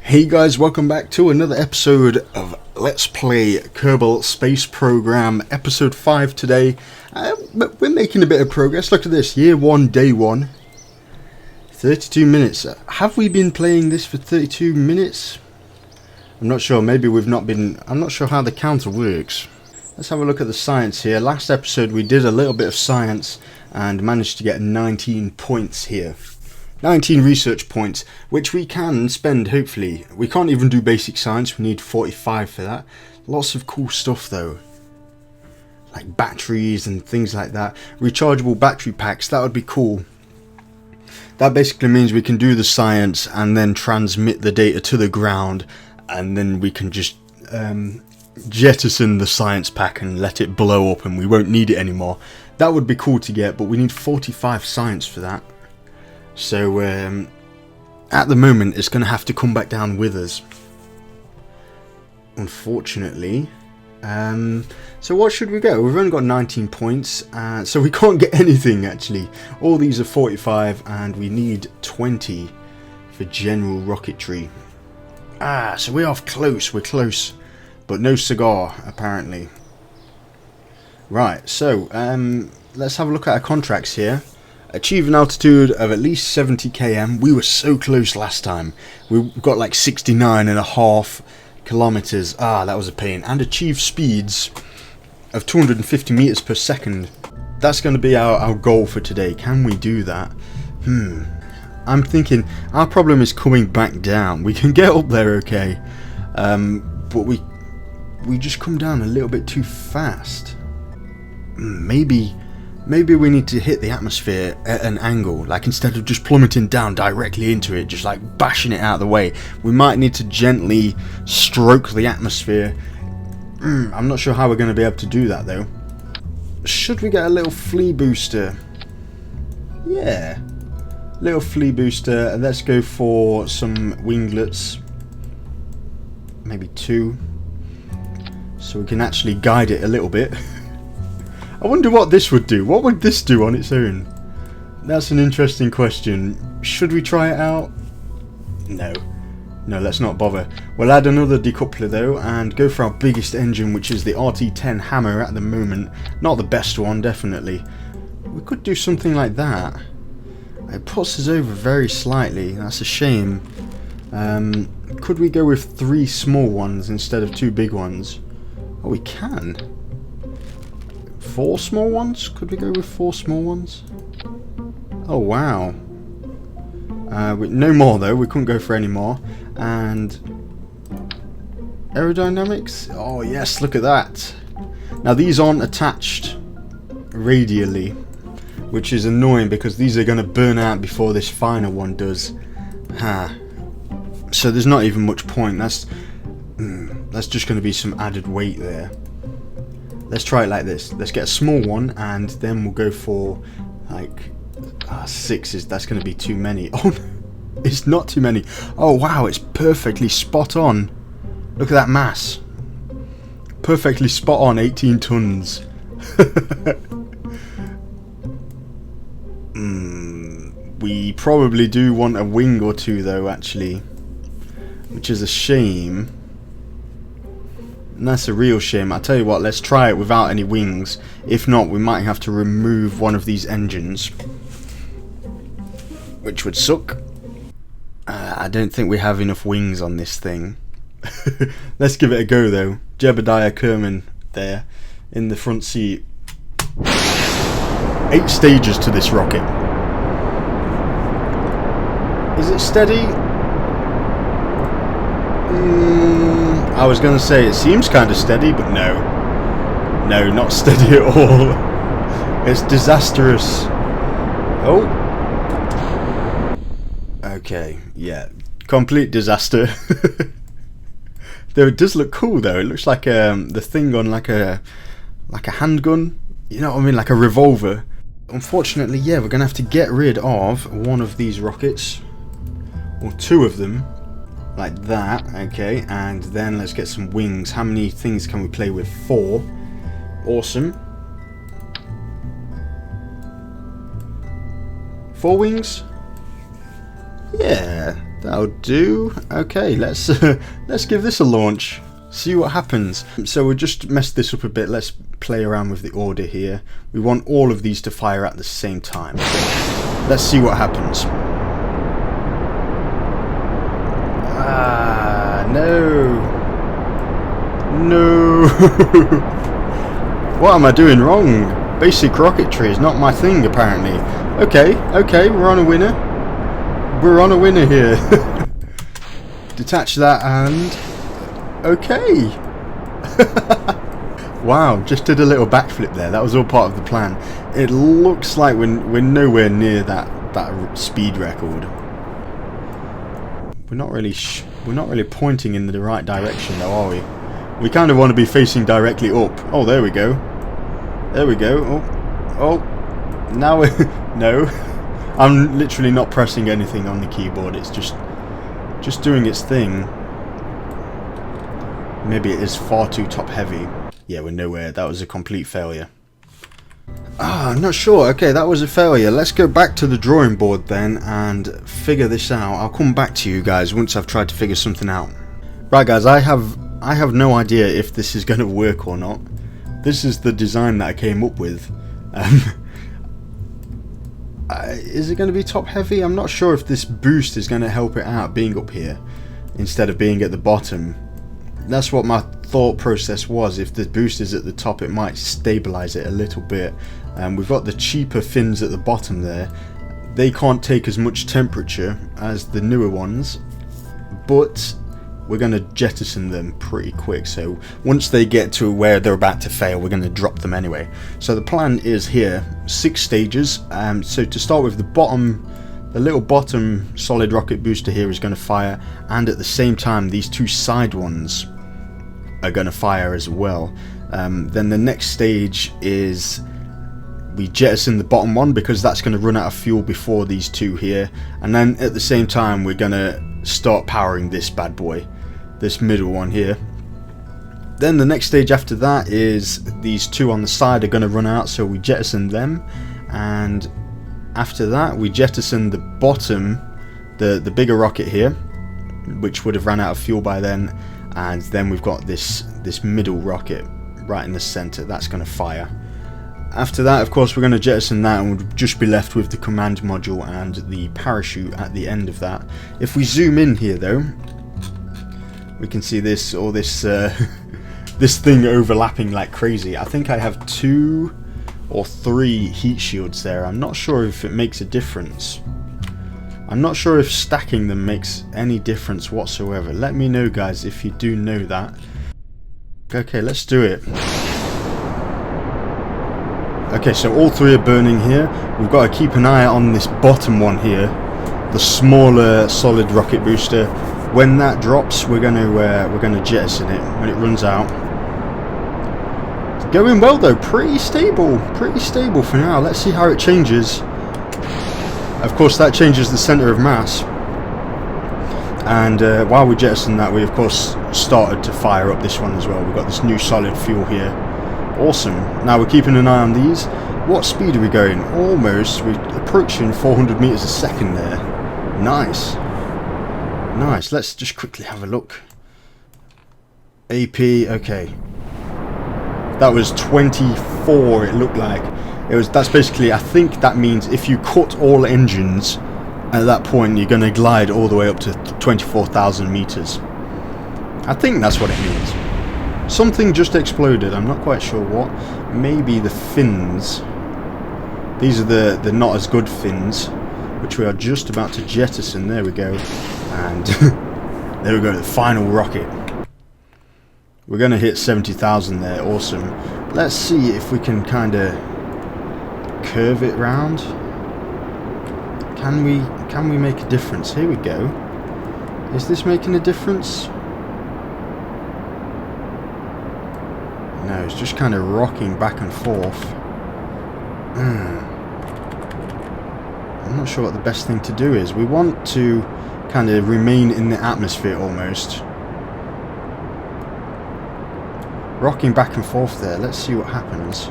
Hey guys, welcome back to another episode of Let's Play Kerbal Space Program, episode 5 today. But we're making a bit of progress. Look at this, year 1, day 1. 32 minutes. Have we been playing this for 32 minutes? I'm not sure, maybe we've not been... I'm not sure how the counter works. Let's have a look at the science here. Last episode we did a little bit of science and managed to get 19 points here. 19 research points, which we can spend, hopefully. We can't even do basic science, we need 45 for that. Lots of cool stuff though. Like batteries and things like that. Rechargeable battery packs, that would be cool. That basically means we can do the science and then transmit the data to the ground, and then we can just jettison the science pack and let it blow up and we won't need it anymore. That would be cool to get, but we need 45 science for that. So, at the moment, it's going to have to come back down with us. Unfortunately. So what should we go? We've only got 19 points, so we can't get anything, actually. All these are 45, and we need 20 for general rocketry. So we're close, we're close. But no cigar, apparently. Right, so, let's have a look at our contracts here. Achieve an altitude of at least 70 km. We were so close last time. We got like 69.5 kilometers. That was a pain. And achieve speeds of 250 meters per second. That's going to be our goal for today. Can we do that? I'm thinking our problem is coming back down. We can get up there, okay, but we just come down a little bit too fast. Maybe we need to hit the atmosphere at an angle, like instead of just plummeting down directly into it, just like bashing it out of the way. We might need to gently stroke the atmosphere. I'm not sure how we're going to be able to do that though. Should we get a little flea booster? Yeah, little flea booster. Let's go for some winglets. Maybe 2. So we can actually guide it a little bit. I wonder what this would do. What would this do on its own? That's an interesting question. Should we try it out? No. No, let's not bother. We'll add another decoupler though and go for our biggest engine, which is the RT10 Hammer at the moment. Not the best one, definitely. We could do something like that. It puts us over very slightly. That's a shame. Could we go with 3 small ones instead of 2 big ones? Oh, we can. 4 small ones? Could we go with 4 small ones? Oh wow. No more though, we couldn't go for any more. And aerodynamics? Oh yes, look at that. Now these aren't attached radially, which is annoying because these are going to burn out before this final one does. So there's not even much point. That's just going to be some added weight there. Let's try it like this. Let's get a small one and then we'll go for like 6. That's going to be too many. Oh no, it's not too many. Oh wow, it's perfectly spot on. Look at that mass. Perfectly spot on, 18 tons. We probably do want a wing or 2 though, actually, which is a shame. And that's a real shame. I'll tell you what, let's try it without any wings. If not, we might have to remove one of these engines, which would suck. I don't think we have enough wings on this thing. Let's give it a go though. Jebediah Kerman there in the front seat. 8 stages to this rocket. Is it steady? I was going to say it seems kind of steady, but no. No, not steady at all. It's disastrous. Oh. Okay, yeah. Complete disaster. Though it does look cool though. It looks like the thing on like a handgun. You know what I mean? Like a revolver. Unfortunately, yeah, we're going to have to get rid of one of these rockets. Or 2 of them. Like that, okay, and then let's get some wings. How many things can we play with? 4. Awesome. 4 wings? Yeah. That'll do. Okay, let's give this a launch. See what happens. So we'll just mess this up a bit. Let's play around with the order here. We want all of these to fire at the same time. So let's see what happens. Ah, no. No. What am I doing wrong? Basic rocketry is not my thing, apparently. Okay, we're on a winner. We're on a winner here. Detach that and... okay. Wow, just did a little backflip there. That was all part of the plan. It looks like we're nowhere near that speed record. We're not really pointing in the right direction though, are we? We kind of want to be facing directly up. Oh, there we go. There we go. Oh. Now we... no. I'm literally not pressing anything on the keyboard. It's just doing its thing. Maybe it is far too top heavy. Yeah, we're nowhere. That was a complete failure. Ah, I'm not sure. Okay, that was a failure. Let's go back to the drawing board then and figure this out. I'll come back to you guys once I've tried to figure something out. Right, guys, I have no idea if this is going to work or not. This is the design that I came up with. Is it going to be top heavy? I'm not sure if this boost is going to help it out being up here instead of being at the bottom. That's what my thought process was. If the boost is at the top, it might stabilize it a little bit. We've got the cheaper fins at the bottom there. They can't take as much temperature as the newer ones, but we're going to jettison them pretty quick. So once they get to where they're about to fail, we're going to drop them anyway. So the plan is here, 6 stages. So to start with, the little bottom solid rocket booster here is going to fire, and at the same time these 2 side ones are going to fire as well. Then the next stage is we jettison the bottom one because that's going to run out of fuel before these 2 here, and then at the same time we're going to start powering this bad boy, this middle one here. Then the next stage after that is these 2 on the side are going to run out, so we jettison them, and after that we jettison the bottom, the bigger rocket here, which would have ran out of fuel by then, and then we've got this middle rocket right in the center that's going to fire. After that, of course, we're going to jettison that, and we'll just be left with the command module and the parachute at the end of that. If we zoom in here though, we can see this this thing overlapping like crazy. I think I have 2 or 3 heat shields there. I'm not sure if it makes a difference. I'm not sure if stacking them makes any difference whatsoever. Let me know, guys, if you do know that. Okay, let's do it. Okay, so all 3 are burning here. We've got to keep an eye on this bottom one here, the smaller solid rocket booster. When that drops, we're gonna jettison it when it runs out. It's going well though, pretty stable for now. Let's see how it changes. Of course, that changes the center of mass. And while we jettison that, we of course started to fire up this one as well. We've got this new solid fuel here. Awesome. Now we're keeping an eye on these. What speed are we going? Almost. We're approaching 400 meters a second there. Nice. Nice. Let's just quickly have a look. AP. Okay. That was 24. It looked like. That's basically. I think that means if you cut all engines, at that point you're going to glide all the way up to 24,000 meters. I think that's what it means. Something just exploded. I'm not quite sure what. Maybe the fins. These are the not as good fins, which we are just about to jettison. There we go. And there we go, the final rocket. We're going to hit 70,000 there. Awesome. Let's see if we can kind of curve it round. Can we make a difference? Here we go. Is this making a difference? No, it's just kind of rocking back and forth. I'm not sure what the best thing to do is. We want to kind of remain in the atmosphere almost. Rocking back and forth there. Let's see what happens.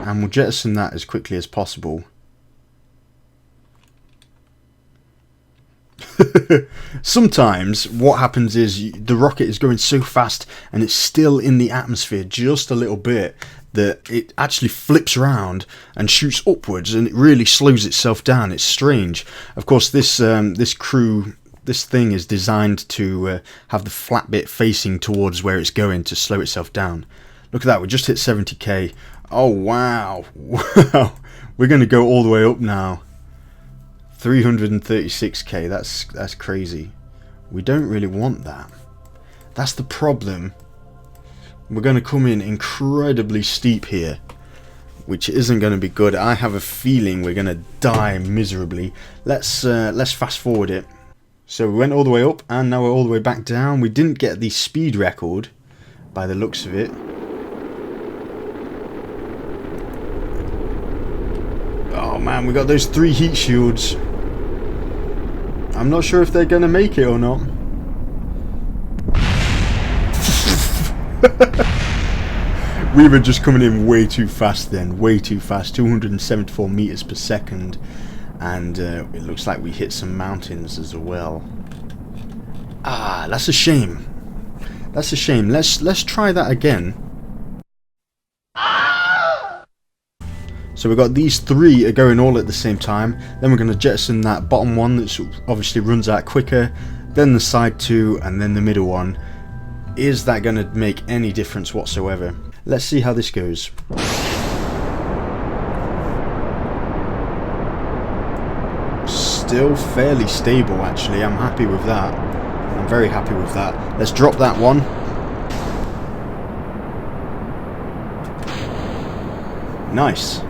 And we'll jettison that as quickly as possible. Sometimes what happens is the rocket is going so fast and it's still in the atmosphere just a little bit that it actually flips around and shoots upwards, and it really slows itself down. It's strange. Of course, this thing is designed to have the flat bit facing towards where it's going to slow itself down. Look at that, we just hit 70k. Oh wow, wow. We're going to go all the way up now. 336k, that's crazy. We don't really want that. That's the problem. We're going to come in incredibly steep here, which isn't going to be good. I have a feeling we're going to die miserably. Let's fast forward it. So we went all the way up, and now we're all the way back down. We didn't get the speed record, by the looks of it. Oh man, we got those 3 heat shields. I'm not sure if they're going to make it or not. We were just coming in way too fast then, way too fast. 274 meters per second. And it looks like we hit some mountains as well. Ah, that's a shame. That's a shame. Let's try that again. So we've got these 3 are going all at the same time. Then we're going to jettison that bottom one that obviously runs out quicker. Then the side 2 and then the middle one. Is that going to make any difference whatsoever? Let's see how this goes. Still fairly stable actually. I'm happy with that. I'm very happy with that. Let's drop that one. Nice.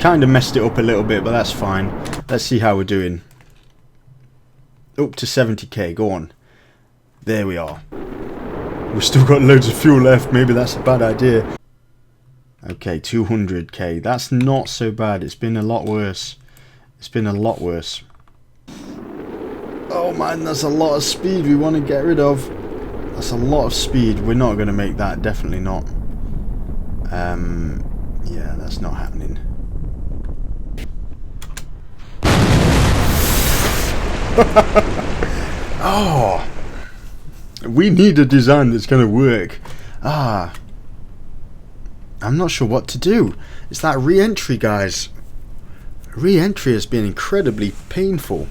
Kind of messed it up a little bit, but that's fine. Let's see how we're doing. Up to 70k, go on. There we are. We've still got loads of fuel left, maybe that's a bad idea. Okay, 200k, that's not so bad. It's been a lot worse. It's been a lot worse. Oh man, that's a lot of speed we want to get rid of. That's a lot of speed. We're not going to make that, definitely not. Yeah, that's not happening. Oh, we need a design that's going to work. I'm not sure what to do. It's that re-entry, guys. Re-entry has been incredibly painful.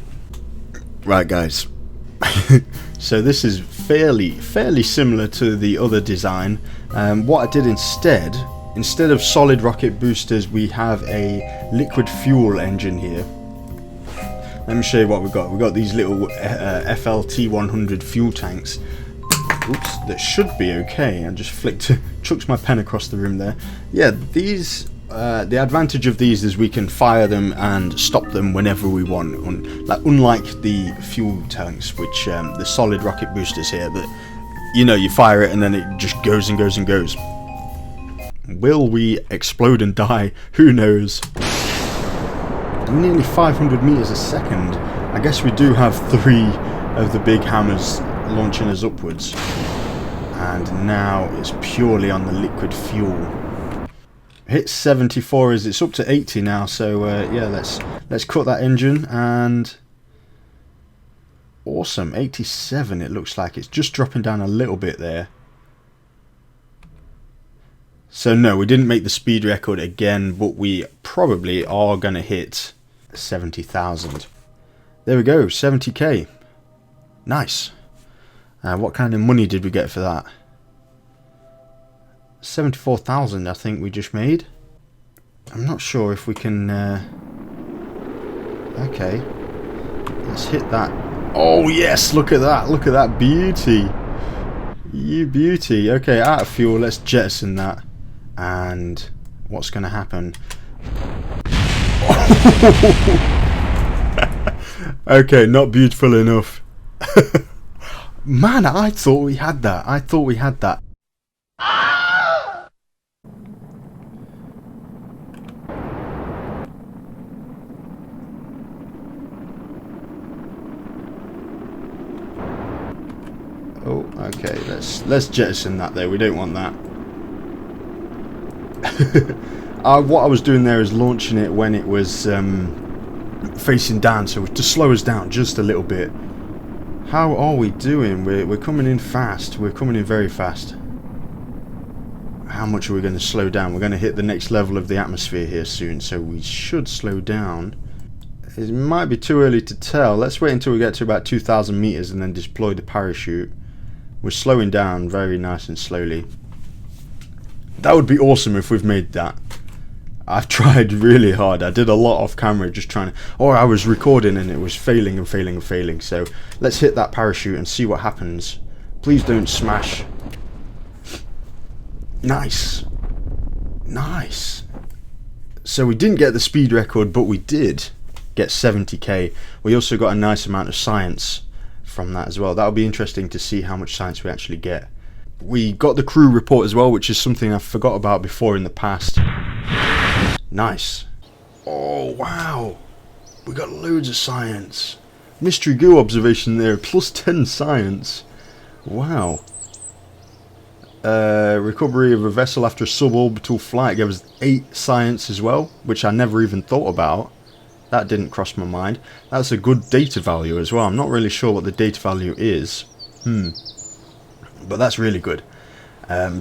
Right, guys. So this is fairly similar to the other design. What I did instead of solid rocket boosters, we have a liquid fuel engine here. Let me show you what we've got. We've got these little FLT100 fuel tanks. Oops, that should be okay. I just chucked my pen across the room there. Yeah, these, the advantage of these is we can fire them and stop them whenever we want. Unlike the fuel tanks, which the solid rocket boosters here, that you fire it and then it just goes and goes and goes. Will we explode and die? Who knows? Nearly 500 meters a second. I guess we do have 3 of the big hammers launching us upwards, and now it's purely on the liquid fuel. Hit 74 as it's up to 80 now, so yeah, let's cut that engine, and awesome, 87 it looks like. It's just dropping down a little bit there. So no, we didn't make the speed record again, but we probably are going to hit 70,000. There we go, 70k. Nice. What kind of money did we get for that? 74,000 I think we just made. I'm not sure if we can... Okay. Let's hit that. Oh yes, look at that. Look at that beauty. You beauty. Okay, out of fuel, let's jettison that. And what's going to happen? Okay, not beautiful enough. Man, I thought we had that. I thought we had that. Oh, okay. Let's jettison that there. We don't want that. What I was doing there is launching it when it was facing down, so to slow us down just a little bit. How are we doing? We're coming in fast. We're coming in very fast. How much are we going to slow down? We're going to hit the next level of the atmosphere here soon, so we should slow down. It might be too early to tell. Let's wait until we get to about 2,000 meters and then deploy the parachute. We're slowing down very nice and slowly. That would be awesome if we've made that. I've tried really hard. I did a lot off camera just trying to... Or I was recording and it was failing and failing and failing. So let's hit that parachute and see what happens. Please don't smash. Nice. Nice. So we didn't get the speed record, but we did get 70k. We also got a nice amount of science from that as well. That'll be interesting to see how much science we actually get. We got the crew report as well, which is something I forgot about before in the past. Nice. Oh wow, we got loads of science. Mystery goo observation there, plus 10 science. Wow. Recovery of a vessel after a suborbital flight gave us 8 science as well, which I never even thought about. That didn't cross my mind. That's a good data value as well. I'm not really sure what the data value is. But that's really good.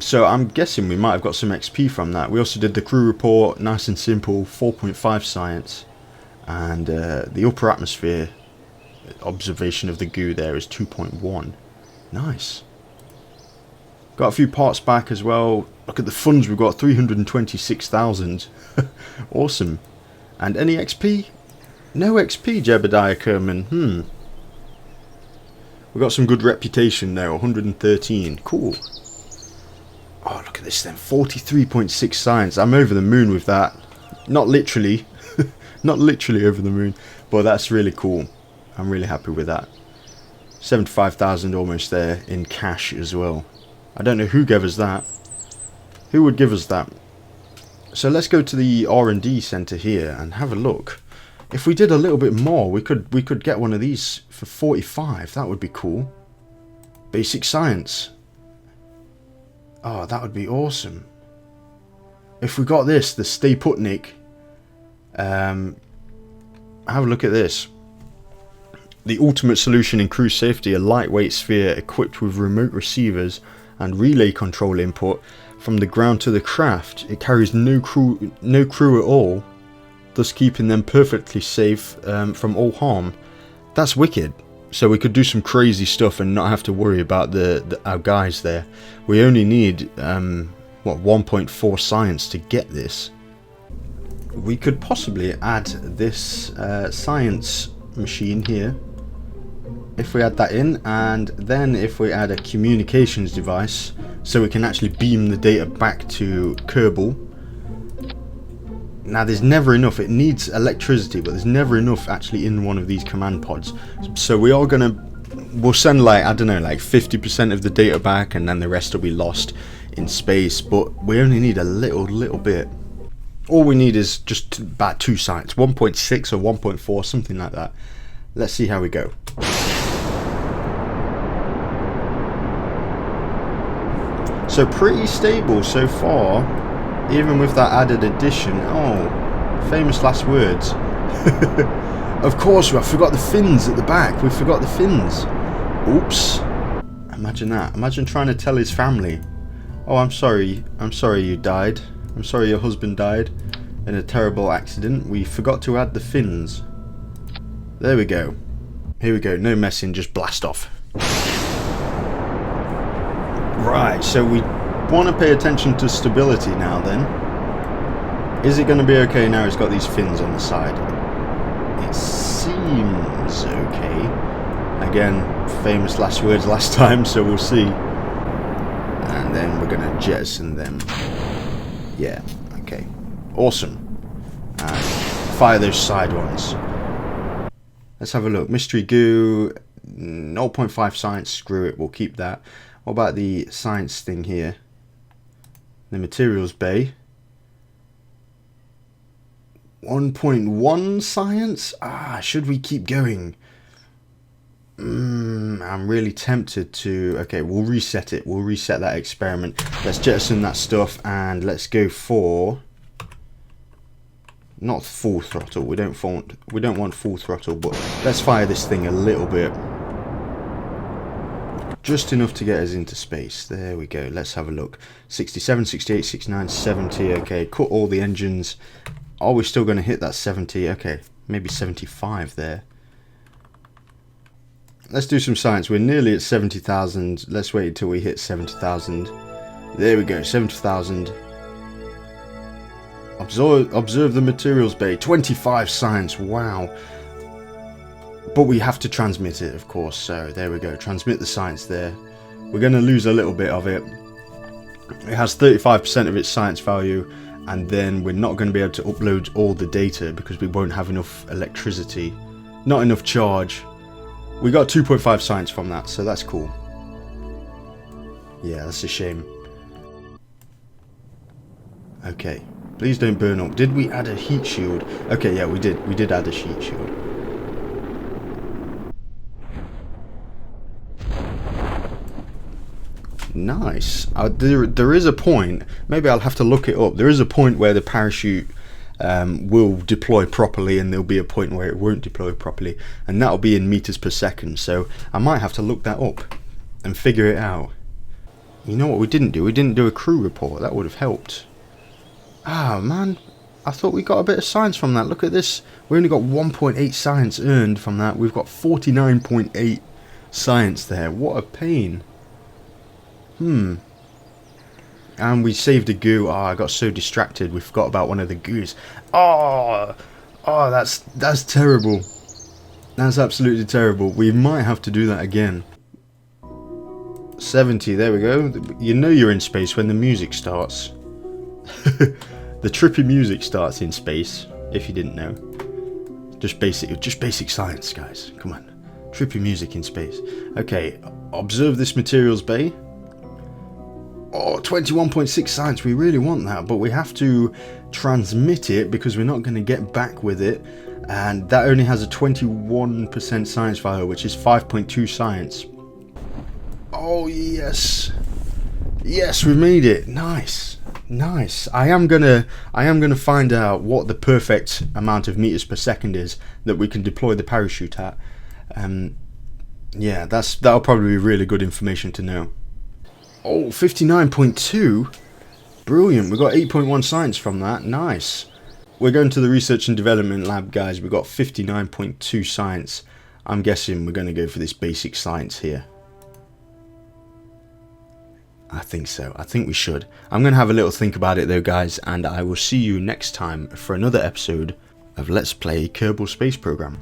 So I'm guessing we might have got some XP from that. We also did the crew report, nice and simple, 4.5 science. And the upper atmosphere observation of the goo there is 2.1. Nice. Got a few parts back as well. Look at the funds we've got, 326,000. Awesome. And any XP? No XP, Jebediah Kerman. We got some good reputation there, 113. Cool. Oh, look at this then, 43.6 science. I'm over the moon with that. Not literally. Not literally over the moon, but that's really cool. I'm really happy with that. 75,000 almost there in cash as well. I don't know who gave us that. Who would give us that? So let's go to the R&D center here and have a look. If we did a little bit more, we could get one of these for 45. That would be cool. Basic science. Oh, that would be awesome. If we got this, the Stay Putnik. Have a look at this. The ultimate solution in crew safety, a lightweight sphere equipped with remote receivers and relay control input from the ground to the craft. It carries no crew at all, thus keeping them perfectly safe from all harm. That's wicked. So we could do some crazy stuff and not have to worry about our guys there. We only need 1.4 science to get this. We could possibly add this science machine here, if we add that in, and then if we add a communications device so we can actually beam the data back to Kerbal. Now there's never enough. It needs electricity, but there's never enough actually in one of these command pods. So we'll send like, I don't know, like 50% of the data back, and then the rest will be lost in space. But we only need a little bit. All we need is just about 2 science, 1.6 or 1.4, something like that. Let's see how we go. So pretty stable so far, even with that added addition. Oh, famous last words. Of course, I forgot the fins at the back. We forgot the fins. Oops. Imagine that. Imagine trying to tell his family, oh, I'm sorry you died. I'm sorry your husband died in a terrible accident. We forgot to add the fins. There we go. Here we go. No messing, just blast off. Right, so we want to pay attention to stability now then. Is it going to be okay now it's got these fins on the side? It seems okay. Again, famous last words last time, so we'll see. And then we're going to jettison them. Yeah, okay. Awesome. And fire those side ones. Let's have a look. Mystery goo, 0.5 science, screw it, we'll keep that. What about the science thing here? The materials bay. 1.1 science? Should we keep going? I'm really tempted to... Okay, we'll reset it. We'll reset that experiment. Let's jettison that stuff and let's go for... Not full throttle. We don't want full throttle, but let's fire this thing a little bit. Just enough to get us into space. There we go. Let's have a look. 67, 68, 69, 70. Okay, cut all the engines. Are we still going to hit that 70? Okay, maybe 75 there. Let's do some science. We're nearly at 70,000. Let's wait until we hit 70,000. There we go, 70,000. Observe the materials bay. 25 science. Wow. But we have to transmit it, of course. So there we go. Transmit the science there. We're going to lose a little bit of it. It has 35% of its science value. And then we're not going to be able to upload all the data because we won't have enough electricity. Not enough charge. We got 2.5 science from that, so that's cool. Yeah, that's a shame. Okay, please don't burn up. Did we add a heat shield? Okay, yeah, we did. We did add a heat shield. Nice. There is a point, maybe I'll have to look it up. There is a point where the parachute will deploy properly, and there'll be a point where it won't deploy properly, and that'll be in meters per second. So I might have to look that up and figure it out. You know what we didn't do? We didn't do a crew report. That would have helped. Ah, man, I thought we got a bit of science from that. Look at this. We only got 1.8 science earned from that. We've got 49.8 science there. What a pain. And we saved a goo. Oh, I got so distracted. We forgot about one of the goos. Oh, that's terrible. That's absolutely terrible. We might have to do that again. 70, there we go. You know you're in space when the music starts. The trippy music starts in space, if you didn't know. Just basic science, guys. Come on. Trippy music in space. Okay, observe this materials bay. Oh, 21.6 science. We really want that, but we have to transmit it because we're not going to get back with it. And that only has a 21% science value, which is 5.2 science. Oh, yes. Yes, we made it. Nice. Nice. I am gonna find out what the perfect amount of meters per second is that we can deploy the parachute at. Yeah, that'll probably be really good information to know. Oh, 59.2. Brilliant. We got 8.1 science from that. Nice. We're going to the research and development lab, guys. We got 59.2 science. I'm guessing we're going to go for this basic science here. I think so. I think we should. I'm going to have a little think about it though, guys, and I will see you next time for another episode of Let's Play Kerbal Space Program.